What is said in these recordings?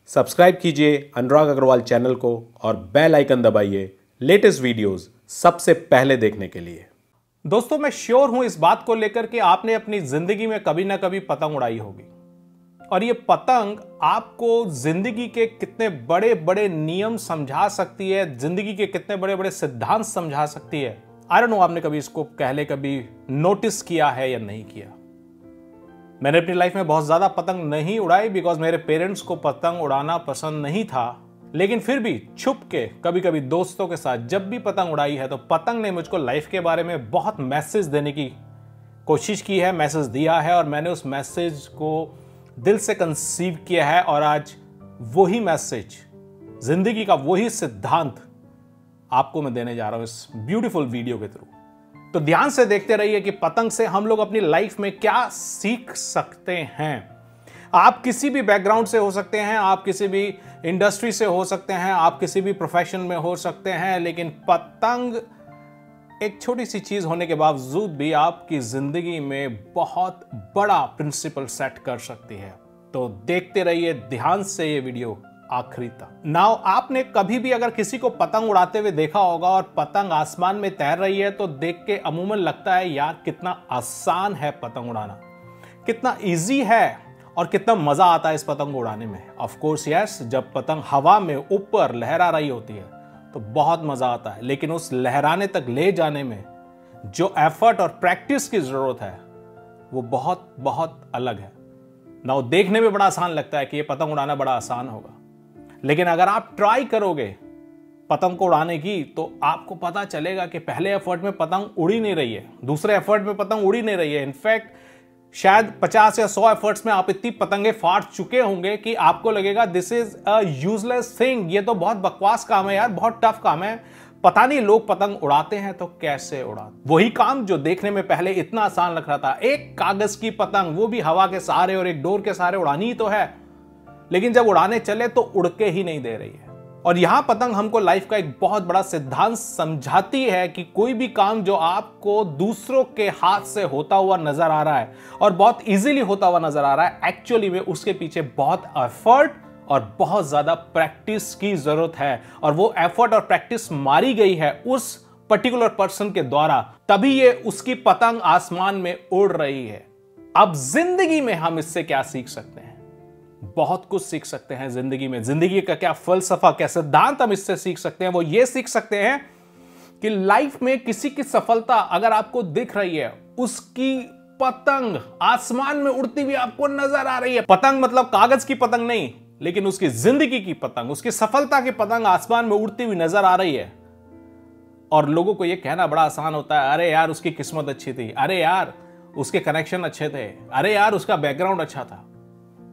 Subscribe कीजिए अनुराग Agarwal channel को और बेल आइकन दबाइए लेटेस्ट वीडियोस सबसे पहले देखने के लिए। दोस्तों, मैं श्योर हूं इस बात को लेकर कि आपने अपनी जिंदगी में कभी ना कभी पतंग उड़ाई होगी और ये पतंग आपको जिंदगी के कितने बड़े बड़े नियम समझा सकती है, जिंदगी के कितने बड़े बड़े सिद्धांत समझा सकती है। आई डोंट नो आपने कभी इसको पहले कभी नोटिस किया है या नहीं किया। मैंने अपनी लाइफ में बहुत ज़्यादा पतंग नहीं उड़ाई बिकॉज मेरे पेरेंट्स को पतंग उड़ाना पसंद नहीं था, लेकिन फिर भी छुप के कभी कभी दोस्तों के साथ जब भी पतंग उड़ाई है तो पतंग ने मुझको लाइफ के बारे में बहुत मैसेज देने की कोशिश की है, मैसेज दिया है और मैंने उस मैसेज को दिल से कंसीव किया है और आज वही मैसेज, जिंदगी का वही सिद्धांत आपको मैं देने जा रहा हूं इस ब्यूटीफुल वीडियो के थ्रू। तो ध्यान से देखते रहिए कि पतंग से हम लोग अपनी लाइफ में क्या सीख सकते हैं। आप किसी भी बैकग्राउंड से हो सकते हैं, आप किसी भी इंडस्ट्री से हो सकते हैं, आप किसी भी प्रोफेशन में हो सकते हैं, लेकिन पतंग एक छोटी सी चीज होने के बावजूद भी आपकी जिंदगी में बहुत बड़ा प्रिंसिपल सेट कर सकती है। तो देखते रहिए ध्यान से ये वीडियो आखिरी तक। नाउ आपने कभी भी अगर किसी को पतंग उड़ाते हुए देखा होगा और पतंग आसमान में तैर रही है तो देख के अमूमन लगता है यार कितना आसान है पतंग उड़ाना, कितना इजी है और कितना मजा आता है इस पतंग को उड़ाने में। ऑफ कोर्स यस, जब पतंग हवा में ऊपर लहरा रही होती है तो बहुत मजा आता है, लेकिन उस लहराने तक ले जाने में जो एफर्ट और प्रैक्टिस की जरूरत है वो बहुत बहुत अलग है। नाउ देखने में बड़ा आसान लगता है कि ये पतंग उड़ाना बड़ा आसान होगा, लेकिन अगर आप ट्राई करोगे पतंग को उड़ाने की तो आपको पता चलेगा कि पहले एफर्ट में पतंग उड़ी नहीं रही है, दूसरे एफर्ट में पतंग उड़ी नहीं रही है। इनफैक्ट शायद 50 या 100 एफर्ट्स में आप इतनी पतंगे फाड़ चुके होंगे कि आपको लगेगा this is a useless thing, ये तो बहुत बकवास काम है यार, बहुत टफ काम है, पता नहीं लोग पतंग उड़ाते हैं तो कैसे उड़ाते। वही काम जो देखने में पहले इतना आसान लग रहा था, एक कागज की पतंग, वो भी हवा के सहारे और एक डोर के सहारे उड़ानी ही तो है, लेकिन जब उड़ाने चले तो उड़ के ही नहीं दे रही है। और यहां पतंग हमको लाइफ का एक बहुत बड़ा सिद्धांत समझाती है कि कोई भी काम जो आपको दूसरों के हाथ से होता हुआ नजर आ रहा है और बहुत इजीली होता हुआ नजर आ रहा है, एक्चुअली में उसके पीछे बहुत एफर्ट और बहुत ज्यादा प्रैक्टिस की जरूरत है। और वो एफर्ट और प्रैक्टिस मारी गई है उस पर्टिकुलर पर्सन के द्वारा, तभी ये उसकी पतंग आसमान में उड़ रही है। अब जिंदगी में हम इससे क्या सीख सकते हैं? बहुत कुछ सीख सकते हैं जिंदगी में। जिंदगी का क्या फलसफा, क्या सिद्धांत हम इससे सीख सकते हैं? वो ये सीख सकते हैं कि लाइफ में किसी की सफलता अगर आपको दिख रही है, उसकी पतंग आसमान में उड़ती हुई आपको नजर आ रही है, पतंग मतलब कागज की पतंग नहीं, लेकिन उसकी जिंदगी की पतंग, उसकी सफलता की पतंग आसमान में उड़ती हुई नजर आ रही है, और लोगों को यह कहना बड़ा आसान होता है, अरे यार उसकी किस्मत अच्छी थी, अरे यार उसके कनेक्शन अच्छे थे, अरे यार उसका बैकग्राउंड अच्छा था।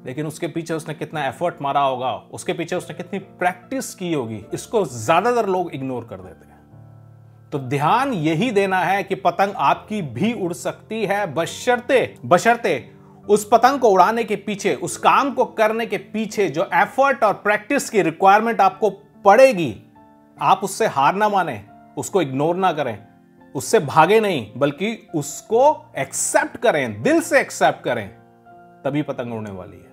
लेकिन उसके पीछे उसने कितना एफर्ट मारा होगा, उसके पीछे उसने कितनी प्रैक्टिस की होगी, इसको ज्यादातर लोग इग्नोर कर देते हैं। तो ध्यान यही देना है कि पतंग आपकी भी उड़ सकती है, बशर्ते उस पतंग को उड़ाने के पीछे, उस काम को करने के पीछे जो एफर्ट और प्रैक्टिस की रिक्वायरमेंट आपको पड़ेगी, आप उससे हार ना माने, उसको इग्नोर ना करें, उससे भागे नहीं, बल्कि उसको एक्सेप्ट करें, दिल से एक्सेप्ट करें, तभी पतंग उड़ने वाली है।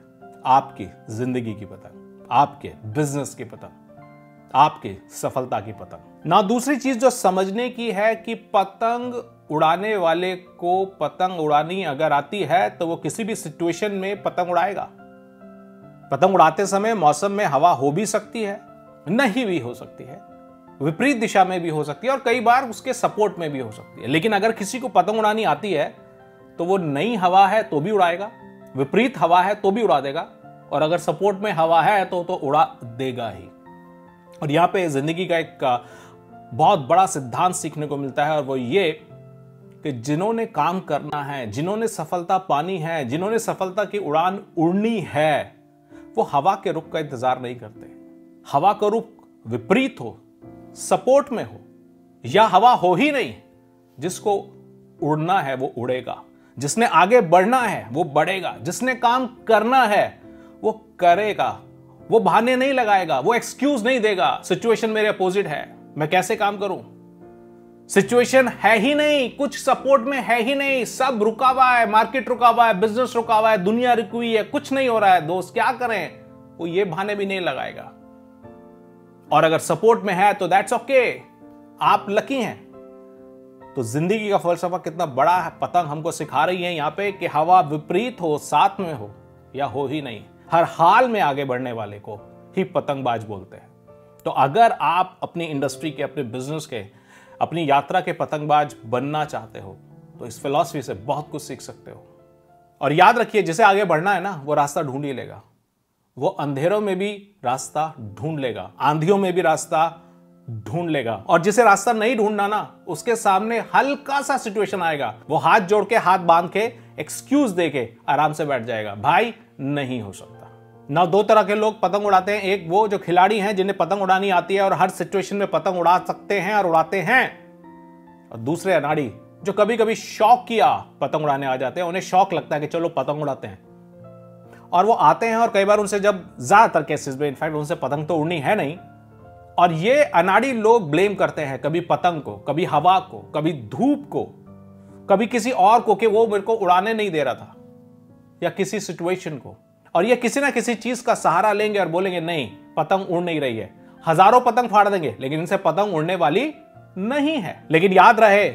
आपकी जिंदगी की पतंग, आपके बिजनेस की पतंग, आपकी सफलता की पतंग। ना दूसरी चीज जो समझने की है कि पतंग उड़ाने वाले को पतंग उड़ानी अगर आती है तो वो किसी भी सिचुएशन में पतंग उड़ाएगा। पतंग उड़ाते समय मौसम में हवा हो भी सकती है, नहीं भी हो सकती है, विपरीत दिशा में भी हो सकती है और कई बार उसके सपोर्ट में भी हो सकती है। लेकिन अगर किसी को पतंग उड़ानी आती है तो वो नई हवा है तो भी उड़ाएगा, विपरीत हवा है तो भी उड़ा देगा, और अगर सपोर्ट में हवा है तो उड़ा देगा ही। और यहां पे जिंदगी का एक बहुत बड़ा सिद्धांत सीखने को मिलता है, और वो ये कि जिन्होंने काम करना है, जिन्होंने सफलता पानी है, जिन्होंने सफलता की उड़ान उड़नी है, वो हवा के रुख का इंतजार नहीं करते। हवा का रुख विपरीत हो, सपोर्ट में हो, या हवा हो ही नहीं, जिसको उड़ना है वो उड़ेगा, जिसने आगे बढ़ना है वो बढ़ेगा, जिसने काम करना है वो करेगा, वो बहाने नहीं लगाएगा, वो एक्सक्यूज नहीं देगा, सिचुएशन मेरे अपोजिट है, मैं कैसे काम करूं, सिचुएशन है ही नहीं, कुछ सपोर्ट में है ही नहीं, सब रुका हुआ है, मार्केट रुका हुआ है, बिजनेस रुका हुआ है, दुनिया रुकी हुई है, कुछ नहीं हो रहा है, दोस्त क्या करें, वो ये बहाने भी नहीं लगाएगा। और अगर सपोर्ट में है तो दैट्स ओके, आप लकी हैं। तो जिंदगी का फलसफा कितना बड़ा है पतंग हमको सिखा रही है यहां पे कि हवा विपरीत हो, साथ में हो या हो ही नहीं, हर हाल में आगे बढ़ने वाले को ही पतंगबाज बोलते हैं। तो अगर आप अपनी इंडस्ट्री के, अपने बिजनेस के, अपनी यात्रा के पतंगबाज बनना चाहते हो तो इस फिलॉसफी से बहुत कुछ सीख सकते हो। और याद रखिए, जिसे आगे बढ़ना है ना, वो रास्ता ढूंढ ही लेगा। वो अंधेरों में भी रास्ता ढूंढ लेगा, आंधियों में भी रास्ता ढूंढ लेगा। और जिसे रास्ता नहीं ढूंढना ना, उसके सामने हल्का सा सिचुएशन आएगा, वो हाथ जोड़ के, हाथ बांध के, एक्सक्यूज दे के आराम से बैठ जाएगा। भाई नहीं हो सकता ना। दो तरह के लोग पतंग उड़ाते हैं, एक वो जो खिलाड़ी हैं जिन्हें पतंग उड़ानी आती है और हर सिचुएशन में पतंग उड़ा सकते हैं और उड़ाते हैं, और दूसरे अनाड़ी जो कभी कभी शौक किया पतंग उड़ाने आ जाते हैं। उन्हें शौक लगता है कि चलो पतंग उड़ाते हैं, और वो आते हैं और कई बार उनसे, जब ज्यादातर केसेस में इनफैक्ट उनसे पतंग तो उड़नी है नहीं, और ये अनाड़ी लोग ब्लेम करते हैं कभी पतंग को, कभी हवा को, कभी धूप को, कभी किसी और को कि वो मेरे को उड़ाने नहीं दे रहा था, या किसी सिचुएशन को। और ये किसी ना किसी चीज का सहारा लेंगे और बोलेंगे नहीं पतंग उड़ नहीं रही है। हजारों पतंग फाड़ देंगे लेकिन इनसे पतंग उड़ने वाली नहीं है। लेकिन याद रहे,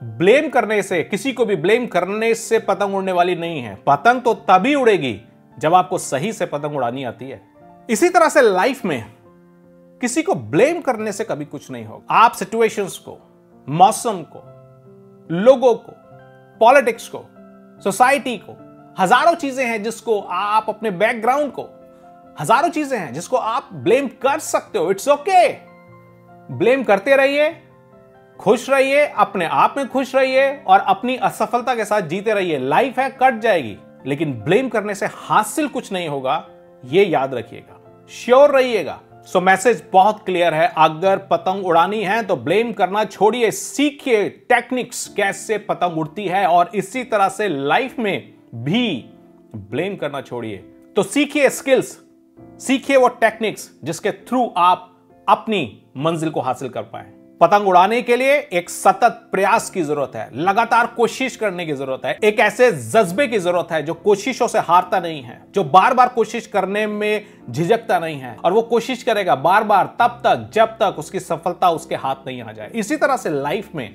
ब्लेम करने से, किसी को भी ब्लेम करने से पतंग उड़ने वाली नहीं है। पतंग तो तभी उड़ेगी जब आपको सही से पतंग उड़ानी आती है। इसी तरह से लाइफ में किसी को ब्लेम करने से कभी कुछ नहीं होगा। आप सिचुएशंस को, मौसम को, लोगों को, पॉलिटिक्स को, सोसाइटी को, हजारों चीजें हैं जिसको आप, अपने बैकग्राउंड को, हजारों चीजें हैं जिसको आप ब्लेम कर सकते हो। इट्स ओके, ब्लेम करते रहिए, खुश रहिए, अपने आप में खुश रहिए और अपनी असफलता के साथ जीते रहिए। लाइफ है, कट जाएगी, लेकिन ब्लेम करने से हासिल कुछ नहीं होगा, ये याद रखिएगा, श्योर रहिएगा। सो मैसेज बहुत क्लियर है, अगर पतंग उड़ानी है तो ब्लेम करना छोड़िए, सीखिए टेक्निक्स कैसे पतंग उड़ती है, और इसी तरह से लाइफ में भी ब्लेम करना छोड़िए। तो सीखिए स्किल्स, सीखिए वो टेक्निक्स जिसके थ्रू आप अपनी मंजिल को हासिल कर पाए। पतंग उड़ाने के लिए एक सतत प्रयास की जरूरत है, लगातार कोशिश करने की जरूरत है, एक ऐसे जज्बे की जरूरत है जो कोशिशों से हारता नहीं है, जो बार बार कोशिश करने में झिझकता नहीं है, और वो कोशिश करेगा बार बार तब तक जब तक उसकी सफलता उसके हाथ नहीं आ जाए। इसी तरह से लाइफ में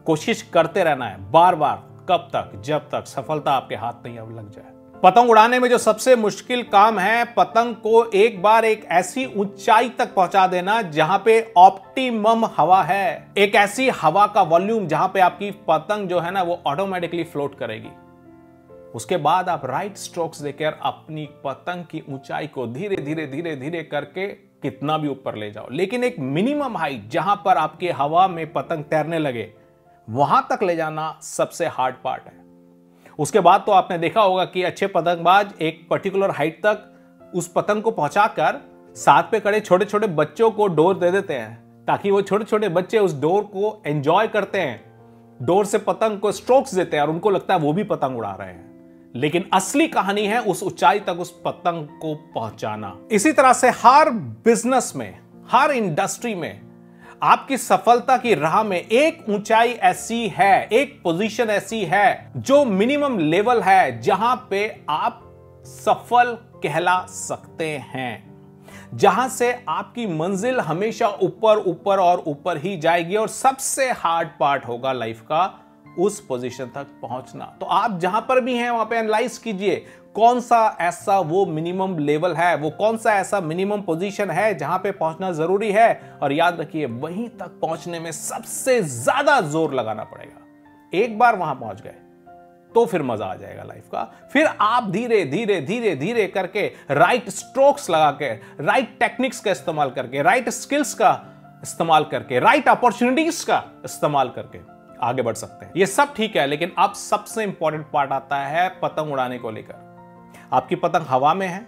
कोशिश करते रहना है बार बार, कब तक, जब तक सफलता आपके हाथ नहीं लग जाए। पतंग उड़ाने में जो सबसे मुश्किल काम है, पतंग को एक बार एक ऐसी ऊंचाई तक पहुंचा देना जहां पे ऑप्टिमम हवा है, एक ऐसी हवा का वॉल्यूम जहां पे आपकी पतंग जो है ना वो ऑटोमेटिकली फ्लोट करेगी। उसके बाद आप राइट स्ट्रोक्स देकर अपनी पतंग की ऊंचाई को धीरे धीरे धीरे धीरे करके कितना भी ऊपर ले जाओ, लेकिन एक मिनिमम हाइट जहां पर आपकी हवा में पतंग तैरने लगे, वहां तक ले जाना सबसे हार्ड पार्ट है। उसके बाद तो आपने देखा होगा कि अच्छे पतंगबाज एक पर्टिकुलर हाइट तक उस पतंग को पहुंचाकर साथ पे खड़े छोटे छोटे बच्चों को डोर दे देते हैं, ताकि वो छोटे छोटे बच्चे उस डोर को एंजॉय करते हैं, डोर से पतंग को स्ट्रोक्स देते हैं और उनको लगता है वो भी पतंग उड़ा रहे हैं। लेकिन असली कहानी है उस ऊंचाई तक उस पतंग को पहुंचाना। इसी तरह से हर बिजनेस में, हर इंडस्ट्री में आपकी सफलता की राह में एक ऊंचाई ऐसी है, एक पोजीशन ऐसी है जो मिनिमम लेवल है जहां पे आप सफल कहला सकते हैं, जहां से आपकी मंजिल हमेशा ऊपर ऊपर और ऊपर ही जाएगी। और सबसे हार्ड पार्ट होगा लाइफ का उस पोजीशन तक पहुंचना। तो आप जहां पर भी हैं वहां पे एनालाइज कीजिए कौन सा ऐसा वो मिनिमम लेवल है, वो कौन सा ऐसा मिनिमम पोजीशन है जहां पे पहुंचना जरूरी है। और याद रखिए, वहीं तक पहुंचने में सबसे ज्यादा जोर लगाना पड़ेगा। एक बार वहां पहुंच गए तो फिर मजा आ जाएगा लाइफ का। फिर आप धीरे धीरे धीरे धीरे करके राइट स्ट्रोक्स लगा के, राइट टेक्निक्स का इस्तेमाल करके, राइट स्किल्स का इस्तेमाल करके, राइट अपॉर्चुनिटीज का इस्तेमाल करके आगे बढ़ सकते हैं। ये सब ठीक है, लेकिन अब सबसे इंपॉर्टेंट पार्ट आता है पतंग उड़ाने को लेकर। आपकी पतंग हवा में है,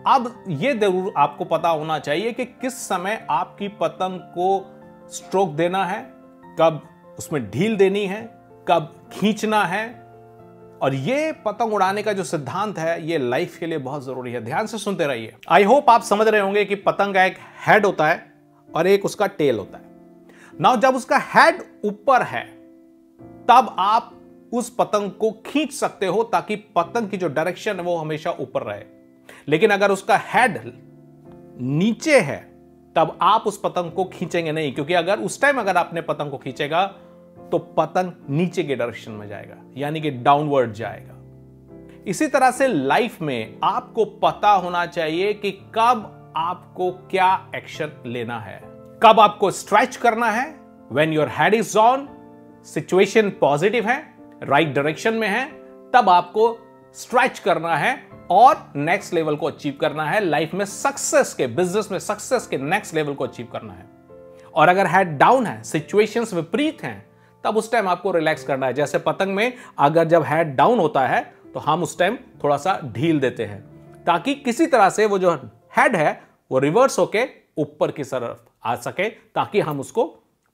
अब यह जरूर आपको पता होना चाहिए कि किस समय आपकी पतंग को स्ट्रोक देना है, कब उसमें ढील देनी है, कब खींचना है। और ये पतंग उड़ाने का जो सिद्धांत है ये लाइफ के लिए बहुत जरूरी है। ध्यान से सुनते रहिए। आई होप आप समझ रहे होंगे कि पतंग का एक हेड होता है और एक उसका टेल होता है। नाउ जब उसका हेड ऊपर है तब आप उस पतंग को खींच सकते हो ताकि पतंग की जो डायरेक्शन है वो हमेशा ऊपर रहे। लेकिन अगर उसका हेड नीचे है तब आप उस पतंग को खींचेंगे नहीं, क्योंकि अगर उस टाइम अगर आपने पतंग को खींचेगा तो पतंग नीचे के डायरेक्शन में जाएगा, यानी कि डाउनवर्ड जाएगा। इसी तरह से लाइफ में आपको पता होना चाहिए कि कब आपको क्या एक्शन लेना है, कब आपको स्ट्रेच करना है। When your head is on, situation positive है, राइट डायरेक्शन में है, तब आपको स्ट्रेच करना है और नेक्स्ट लेवल को अचीव करना है। लाइफ में सक्सेस के, बिजनेस में सक्सेस के नेक्स्ट लेवल को अचीव करना है। और अगर हेड डाउन है, सिचुएशंस विपरीत हैं, तब उस टाइम आपको रिलैक्स करना है। जैसे पतंग में अगर जब हेड डाउन होता है तो हम उस टाइम थोड़ा सा ढील देते हैं, ताकि किसी तरह से वो जो हेड है वो रिवर्स होके ऊपर की तरफ आ सके, ताकि हम उसको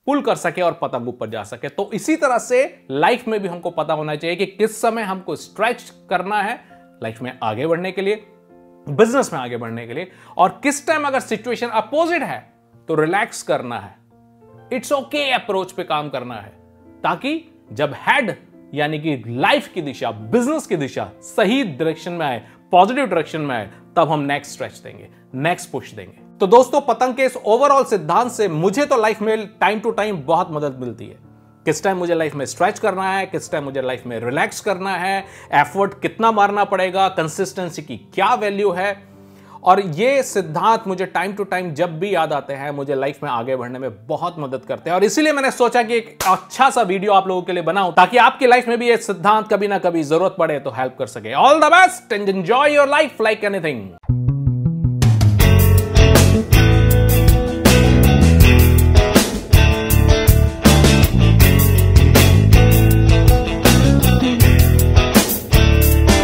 पुल कर सके और पतंग ऊपर जा सके। तो इसी तरह से लाइफ में भी हमको पता होना चाहिए कि किस समय हमको स्ट्रेच करना है लाइफ में आगे बढ़ने के लिए, बिजनेस में आगे बढ़ने के लिए, और किस टाइम अगर सिचुएशन अपोजिट है तो रिलैक्स करना है, इट्स ओके अप्रोच पे काम करना है, ताकि जब हेड यानी कि लाइफ की दिशा, बिजनेस की दिशा सही डायरेक्शन में आए, पॉजिटिव डायरेक्शन में आए, तब हम नेक्स्ट स्ट्रेच देंगे, नेक्स्ट पुश देंगे। तो दोस्तों, पतंग के इस ओवरऑल सिद्धांत से मुझे तो लाइफ में टाइम टू टाइम बहुत मदद मिलती है। किस टाइम मुझे लाइफ में स्ट्रेच करना है, किस टाइम मुझे लाइफ में रिलैक्स करना है, एफर्ट कितना मारना पड़ेगा, कंसिस्टेंसी की क्या वैल्यू है। और ये सिद्धांत मुझे टाइम टू टाइम जब भी याद आते हैं, मुझे लाइफ में आगे बढ़ने में बहुत मदद करते हैं। और इसीलिए मैंने सोचा कि एक अच्छा सा वीडियो आप लोगों के लिए बनाऊं, ताकि आपकी लाइफ में भी ये सिद्धांत कभी ना कभी जरूरत पड़े तो हेल्प कर सके। All the best and enjoy your life like anything.